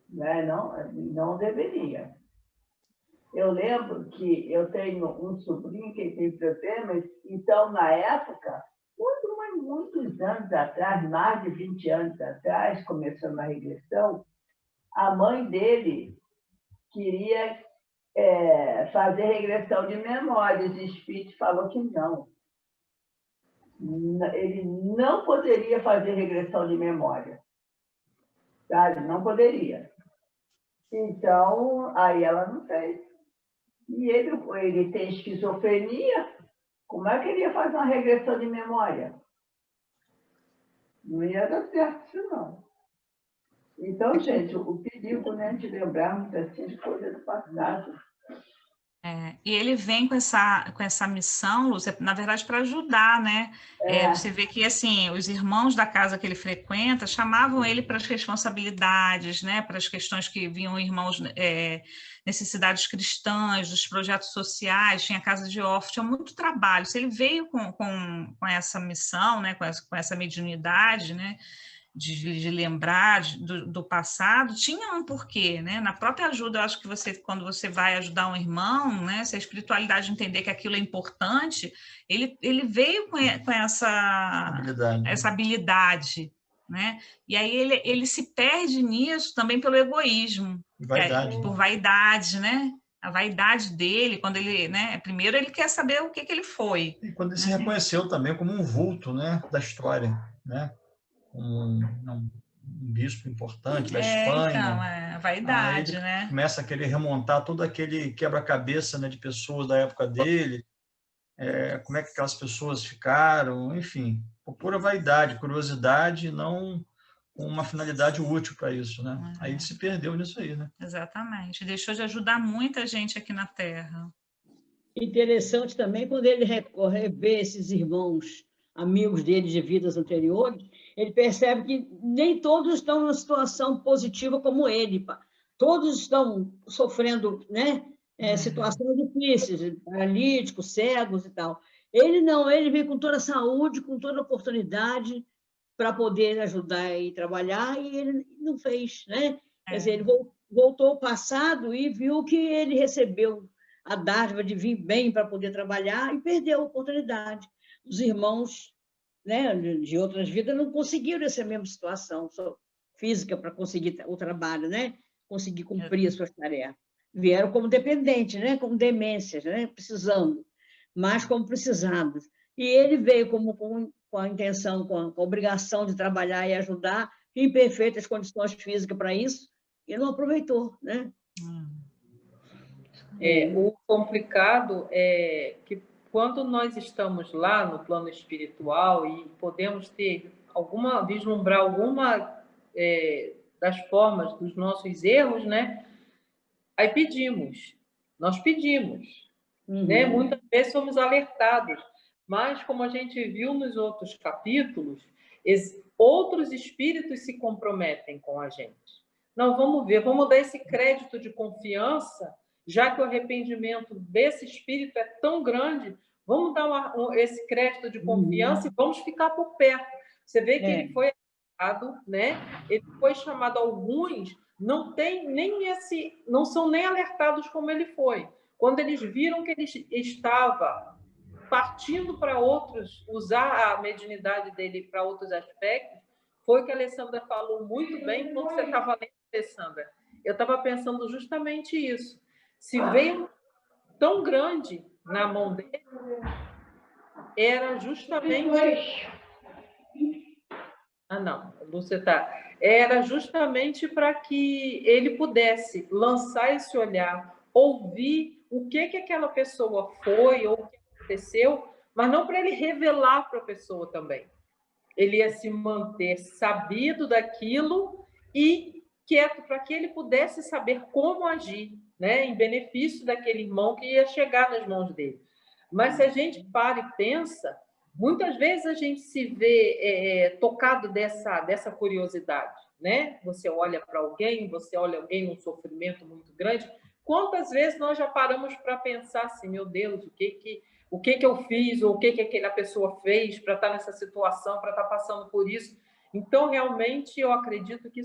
Né? Não deveria. Eu lembro que eu tenho um sobrinho que tem problemas, então, na época, muitos anos atrás, mais de 20 anos atrás, começando a regressão, a mãe dele queria fazer regressão de memórias. O espírito falou que não. Ele não poderia fazer regressão de memória. Sabe? Não poderia. Então, aí ela não fez. E ele tem esquizofrenia. Como é que ele ia fazer uma regressão de memória? Não ia dar certo isso, não. Então, gente, o perigo, né, de lembrarmos assim, de coisas do passado. E ele vem com essa missão, Lúcia, na verdade, para ajudar, né? Você vê que, assim, os irmãos da casa que ele frequenta chamavam ele para as responsabilidades, né? Para as questões que vinham irmãos, necessidades cristãs, dos projetos sociais, tinha casa de órfãos, tinha muito trabalho. Se ele veio com essa missão, né? Com essa mediunidade, né? De lembrar do passado, tinha um porquê, né? Na própria ajuda, eu acho que quando você vai ajudar um irmão, né? Se a espiritualidade entender que aquilo é importante, ele veio com essa habilidade, né? E aí ele se perde nisso também pelo egoísmo, por vaidade, né? A vaidade dele, quando ele, né? Primeiro ele quer saber o que ele foi. E quando ele se reconheceu também como um vulto, né? Da história, né? Um bispo importante da Espanha. Então, a vaidade, né? Começa a querer remontar todo aquele quebra-cabeça, né, de pessoas da época dele, como é que aquelas pessoas ficaram, enfim, por pura vaidade, curiosidade, não com uma finalidade útil para isso, né? Aí ele se perdeu nisso aí, né? Exatamente. Deixou de ajudar muita gente aqui na Terra. Interessante também quando ele revê esses irmãos, amigos dele de vidas anteriores, ele percebe que nem todos estão numa situação positiva como ele. Todos estão sofrendo, né, situações difíceis, paralíticos, cegos e tal. Ele não, ele vem com toda a saúde, com toda a oportunidade para poder ajudar e trabalhar, e ele não fez, né? Quer dizer, ele voltou ao passado e viu que ele recebeu a dádiva de vir bem para poder trabalhar e perdeu a oportunidade. Os irmãos, né, de outras vidas não conseguiram essa mesma situação física para conseguir o trabalho, né? Conseguir cumprir as suas tarefas. Vieram como dependentes, né? Como demências, né? Precisando, mas como precisados. E ele veio com a intenção, com a obrigação de trabalhar e ajudar, em perfeitas condições físicas para isso, e não aproveitou, né? O complicado é que quando nós estamos lá no plano espiritual e podemos vislumbrar alguma das formas dos nossos erros, né? Aí nós pedimos, né? Muitas vezes somos alertados, mas como a gente viu nos outros capítulos, outros espíritos se comprometem com a gente. Não, vamos dar esse crédito de confiança, já que o arrependimento desse espírito é tão grande, vamos dar esse crédito de confiança e vamos ficar por perto. Você vê que ele foi alertado, né? Ele foi chamado, alguns não são nem alertados como ele foi. Quando eles viram que ele estava partindo para outros, usar a mediunidade dele para outros aspectos, foi o que a Alessandra falou muito bem quando você estava lendo, Alessandra. Eu estava pensando justamente isso. Se veio tão grande na mão dele, era justamente... Era justamente para que ele pudesse lançar esse olhar, ouvir o que aquela pessoa foi ou o que aconteceu, mas não para ele revelar para a pessoa também. Ele ia se manter sabido daquilo e quieto para que ele pudesse saber como agir, né, em benefício daquele irmão que ia chegar nas mãos dele. Mas se a gente para e pensa, muitas vezes a gente se vê tocado dessa curiosidade, né? Você olha para alguém, num sofrimento muito grande. Quantas vezes nós já paramos para pensar assim, meu Deus, o que eu fiz, ou o que aquela pessoa fez para estar nessa situação, para estar passando por isso? Então, realmente, eu acredito que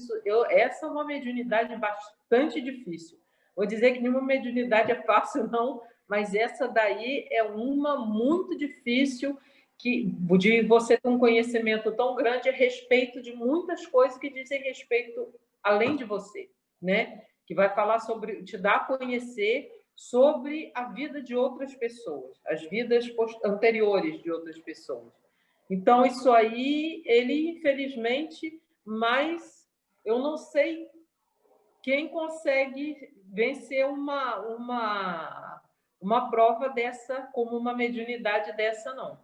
essa é uma mediunidade bastante difícil. Vou dizer que nenhuma mediunidade é fácil, não, mas essa daí é uma muito difícil, de você ter um conhecimento tão grande a respeito de muitas coisas que dizem respeito além de você, né? Que vai falar sobre, te dar a conhecer sobre a vida de outras pessoas, as vidas anteriores de outras pessoas. Então, isso aí, ele, infelizmente, mas eu não sei quem consegue vencer uma prova dessa, como uma mediunidade dessa, não.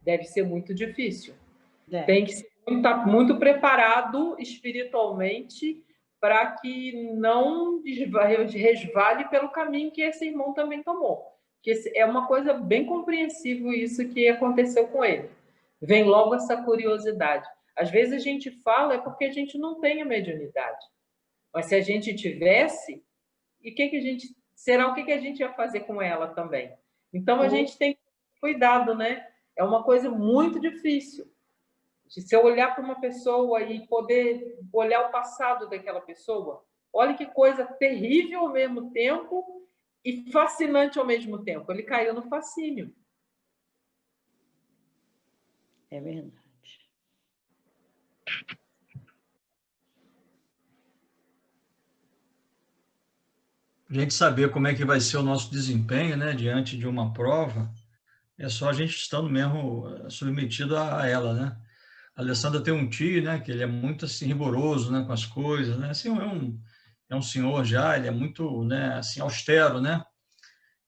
Deve ser muito difícil. Tem que estar muito preparado espiritualmente para que não resvale pelo caminho que esse irmão também tomou. Que é uma coisa bem compreensível isso que aconteceu com ele. Vem logo essa curiosidade. Às vezes a gente fala porque a gente não tem a mediunidade. Mas se a gente tivesse, será o que a gente ia fazer com ela também? Então a gente tem que ter cuidado, né? É uma coisa muito difícil. Se eu olhar para uma pessoa e poder olhar o passado daquela pessoa, olha que coisa terrível ao mesmo tempo e fascinante ao mesmo tempo. Ele caiu no fascínio. É verdade. A gente saber como é que vai ser o nosso desempenho, né, diante de uma prova, é só a gente estando mesmo submetido a ela, né? A Alessandra tem um tio, né, que ele é muito assim rigoroso, né, com as coisas, né? Assim, é um senhor já, ele é muito, né, assim austero, né?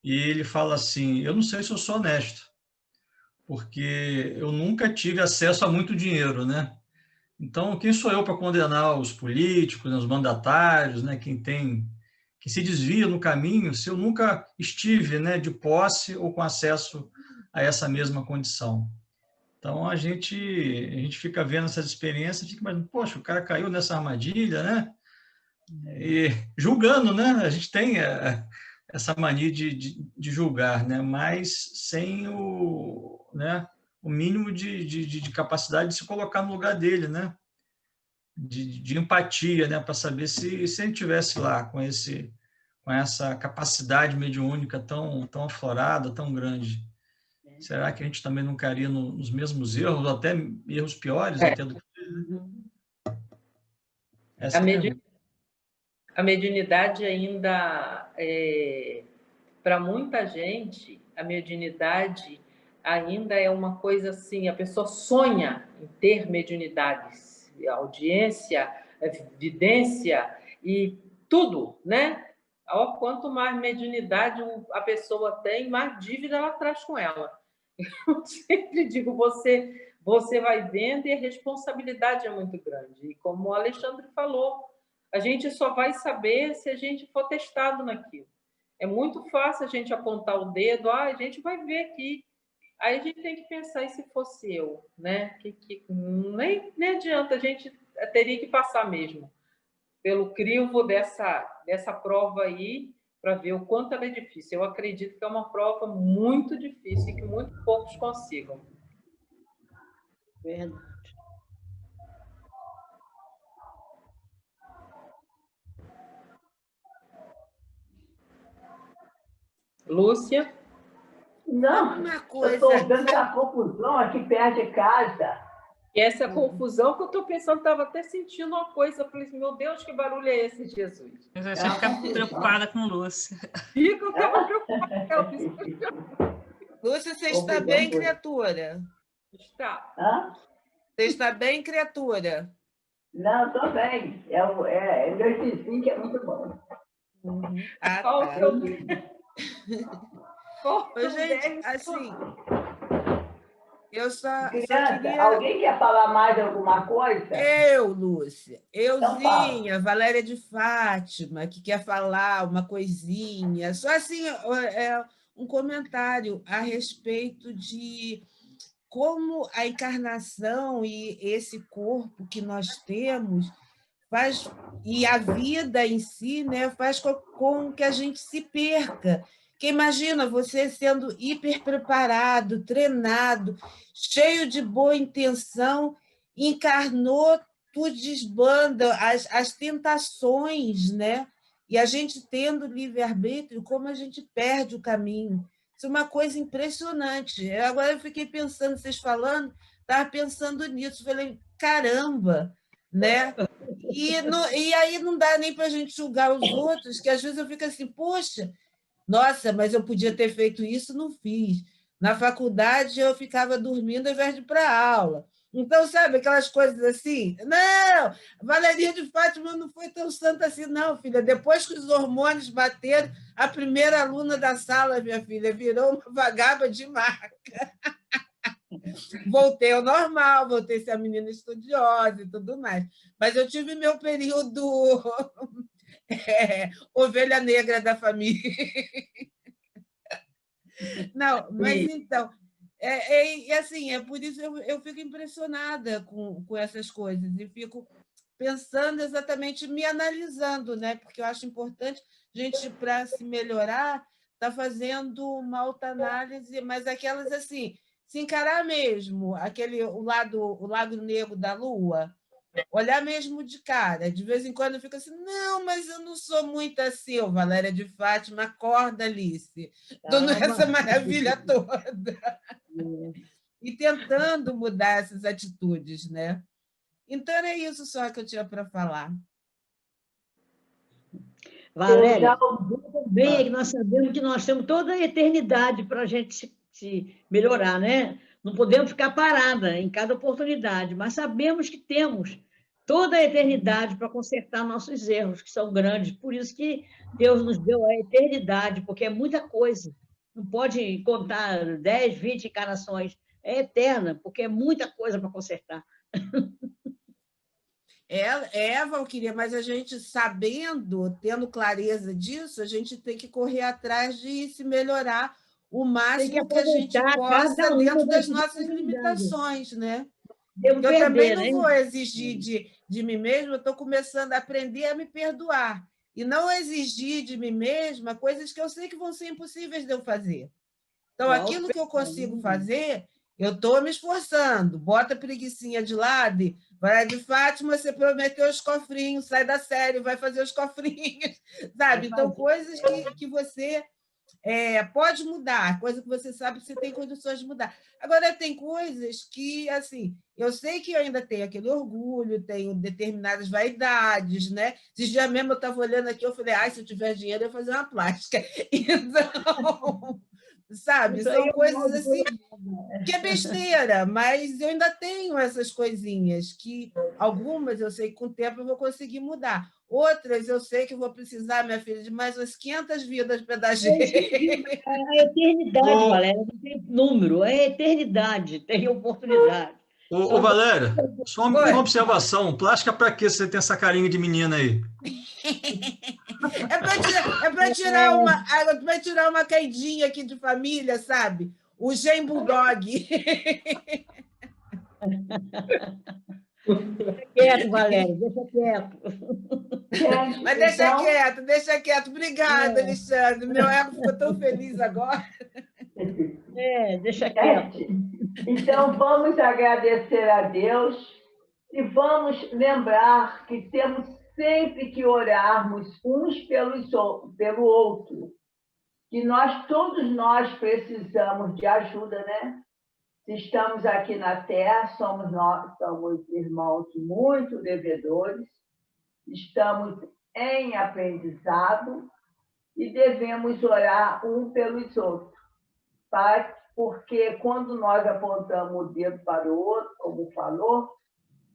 E ele fala assim: eu não sei se eu sou honesto, porque eu nunca tive acesso a muito dinheiro, né? Então, quem sou eu para condenar os políticos, né, os mandatários, né, que se desvia no caminho, se eu nunca estive, né, de posse ou com acesso a essa mesma condição? Então, a gente fica vendo essas experiências, fica imaginando, poxa, o cara caiu nessa armadilha, né? E julgando, né? A gente tem essa mania de julgar, né? Mas sem né, o mínimo de capacidade de se colocar no lugar dele, né? De empatia, né? Para saber se ele estivesse lá com essa capacidade mediúnica tão aflorada, tão grande. Será que a gente também não cairia nos mesmos erros, ou até erros piores até do que ele, né? Essa A mediunidade ainda, para muita gente, a mediunidade ainda é uma coisa assim, a pessoa sonha em ter mediunidades, audiência, vidência e tudo, né? Quanto mais mediunidade a pessoa tem, mais dívida ela traz com ela. Eu sempre digo, você vai vendo e a responsabilidade é muito grande. E como o Alexandre falou, a gente só vai saber se a gente for testado naquilo. É muito fácil a gente apontar o dedo, a gente vai ver aqui. Aí a gente tem que pensar, e se fosse eu? Né? Nem adianta, a gente teria que passar mesmo pelo crivo dessa prova aí, para ver o quanto ela é difícil. Eu acredito que é uma prova muito difícil e que muito poucos consigam. Verdade. Lúcia? Não, Uma eu coisa. estou vendo essa confusão aqui perto de casa. E essa confusão que eu estou pensando, estava até sentindo uma coisa. Eu falei, meu Deus, que barulho é esse, Jesus? Eu já tinha ficado preocupada com Lúcia. Fica, eu estava preocupada. Lúcia, você está bem, criatura? Está. Hã? Você está bem, criatura? Não, estou bem. Meu vizinho que é muito bom. Ah, Qual o tá. seu Ô, gente, assim, eu só Criança, queria... alguém quer falar mais alguma coisa? Eu, Lúcia, Então euzinha, Valéria de Fátima, que quer falar uma coisinha, só assim, um comentário a respeito de como a encarnação e esse corpo que nós temos faz, e a vida em si, né, faz com que a gente se perca. Porque imagina você sendo hiper preparado, treinado, cheio de boa intenção, encarnou, tu desbanda as tentações, né? E a gente tendo livre-arbítrio, como a gente perde o caminho. Isso é uma coisa impressionante. Agora eu fiquei pensando, vocês falando, estava pensando nisso, falei, caramba, né? E aí não dá nem para a gente julgar os outros, que às vezes eu fico assim, poxa, nossa, mas eu podia ter feito isso, não fiz. Na faculdade eu ficava dormindo ao invés de ir para a aula. Então, sabe, aquelas coisas assim? Não, Valeria de Fátima não foi tão santa assim, não, filha. Depois que os hormônios bateram, a primeira aluna da sala, minha filha, virou uma vagaba de marca. Voltei ao normal, voltei a ser a menina estudiosa e tudo mais. Mas eu tive meu período ovelha negra da família. Não, mas então, assim, é por isso eu fico impressionada com essas coisas e fico pensando exatamente, me analisando, né? Porque eu acho importante a gente, para se melhorar, está fazendo uma autoanálise, mas aquelas assim, se encarar mesmo, o lado negro da Lua, olhar mesmo de cara. De vez em quando eu fico assim, não, mas eu não sou muito assim, Valéria de Fátima, acorda, Alice, dando essa maravilha toda. E tentando mudar essas atitudes, né? Então, era isso só que eu tinha para falar. Valéria, bem é que nós sabemos que nós temos toda a eternidade para a gente se melhorar, né? Não podemos ficar parada em cada oportunidade, mas sabemos que temos toda a eternidade para consertar nossos erros, que são grandes. Por isso que Deus nos deu a eternidade, porque é muita coisa. Não pode contar 10, 20 encarnações. é eterna, porque é muita coisa para consertar. Valquíria, mas a gente sabendo, tendo clareza disso, a gente tem que correr atrás de se melhorar o máximo que a gente possa dentro das nossas limitações, né? Eu também não vou exigir de mim mesma, eu estou começando a aprender a me perdoar. E não exigir de mim mesma coisas que eu sei que vão ser impossíveis de eu fazer. Então, aquilo que eu consigo fazer, eu estou me esforçando. Bota a preguicinha de lado e vai de Fátima, você prometeu os cofrinhos, sai da série, vai fazer os cofrinhos, sabe? Então, coisas que você pode mudar, coisa que você sabe que você tem condições de mudar. Agora, tem coisas que, assim, eu sei que eu ainda tenho aquele orgulho, tenho determinadas vaidades, né? Esses dias mesmo eu estava olhando aqui, eu falei, se eu tiver dinheiro, eu vou fazer uma plástica. Então, sabe, são coisas assim que é besteira, mas eu ainda tenho essas coisinhas que algumas eu sei que com o tempo eu vou conseguir mudar. Outras eu sei que eu vou precisar, minha filha, de mais umas 500 vidas para dar jeito. É a eternidade, Valéria, não tem número, é a eternidade, tem oportunidade. Ô, Valéria, só uma observação. Plástica para que você tem essa carinha de menina aí? É para tirar uma caidinha aqui de família, sabe? O Gen Bulldog. Deixa quieto, Valéria, deixa quieto. Mas deixa quieto. Obrigada, Alexandre. Meu ego ficou tão feliz agora. Deixa quieto. Então, vamos agradecer a Deus e vamos lembrar que temos sempre que orarmos uns pelo outro, que todos nós precisamos de ajuda, né? Se estamos aqui na Terra, somos irmãos muito devedores, estamos em aprendizado e devemos orar um pelos outros, porque quando nós apontamos o dedo para o outro, como falou,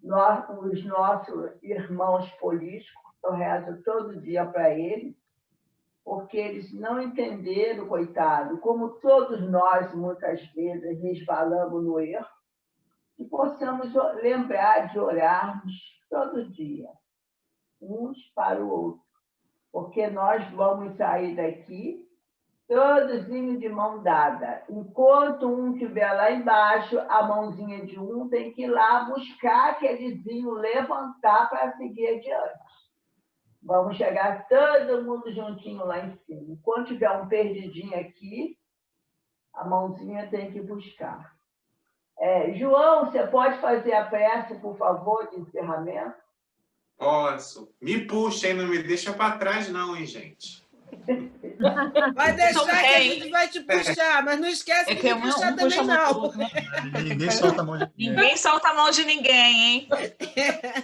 os nossos irmãos políticos, eu rezo todo dia para eles, porque eles não entenderam, coitado, como todos nós, muitas vezes, resvalamos no erro, e possamos lembrar de orarmos todo dia, uns para o outro, porque nós vamos sair daqui todos indo de mão dada. Enquanto um estiver lá embaixo, a mãozinha de um tem que ir lá buscar aquelezinho, levantar para seguir adiante. Vamos chegar todo mundo juntinho lá em cima. Enquanto tiver um perdidinho aqui, a mãozinha tem que buscar. João, você pode fazer a prece, por favor, de encerramento? Posso. Me puxa, hein? Não me deixa para trás, não, hein, gente? Vai deixar que a gente vai te puxar, mas não esquece de me puxar também, não. Ninguém solta a mão de ninguém. Ninguém solta a mão de ninguém, hein?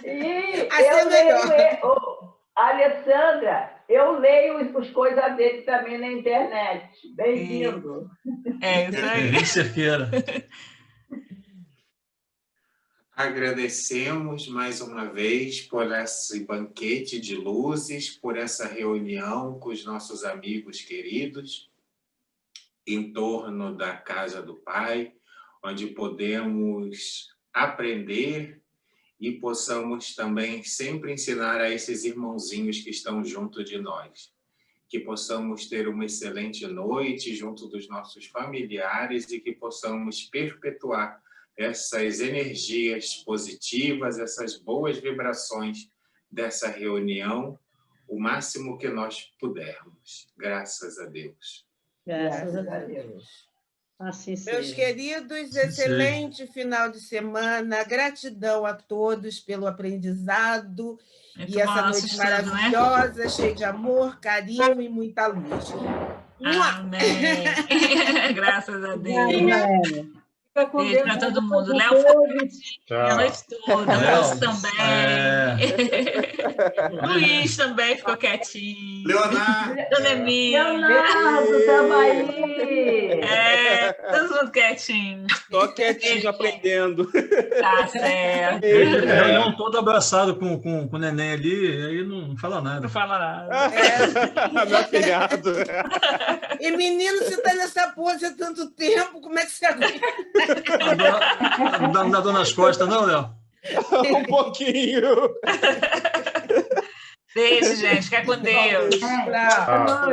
E eu leio... Alessandra, eu leio as coisas dele também na internet. Bem-vindo. Isso aí. Vem ser-feira. Agradecemos mais uma vez por esse banquete de luzes, por essa reunião com os nossos amigos queridos em torno da Casa do Pai, onde podemos aprender e possamos também sempre ensinar a esses irmãozinhos que estão junto de nós. Que possamos ter uma excelente noite junto dos nossos familiares e que possamos perpetuar essas energias positivas, essas boas vibrações dessa reunião, o máximo que nós pudermos. Graças a Deus. Graças a Deus. Assim seja. Meus queridos, excelente final de semana. Gratidão a todos pelo aprendizado e essa noite maravilhosa, né? Cheia de amor, carinho e muita luz. Amém. Graças a Deus. Beijo para todo mundo. Léo foi a noite toda. Luiz também. Luiz também ficou quietinho. Leonardo. Dona Emília. Leonardo, estava aí. Todo mundo quietinho. Tô quietinho, aprendendo. Tá certo. Reunião todo abraçado com o neném ali, aí não fala nada. Não fala nada. Meu afilhado. E menino, você está nessa pose há tanto tempo, como é que você aguenta? Não dá dor nas costas, não, Léo? Um pouquinho. Beijo, gente. Fica com Deus. Tchau. Ah.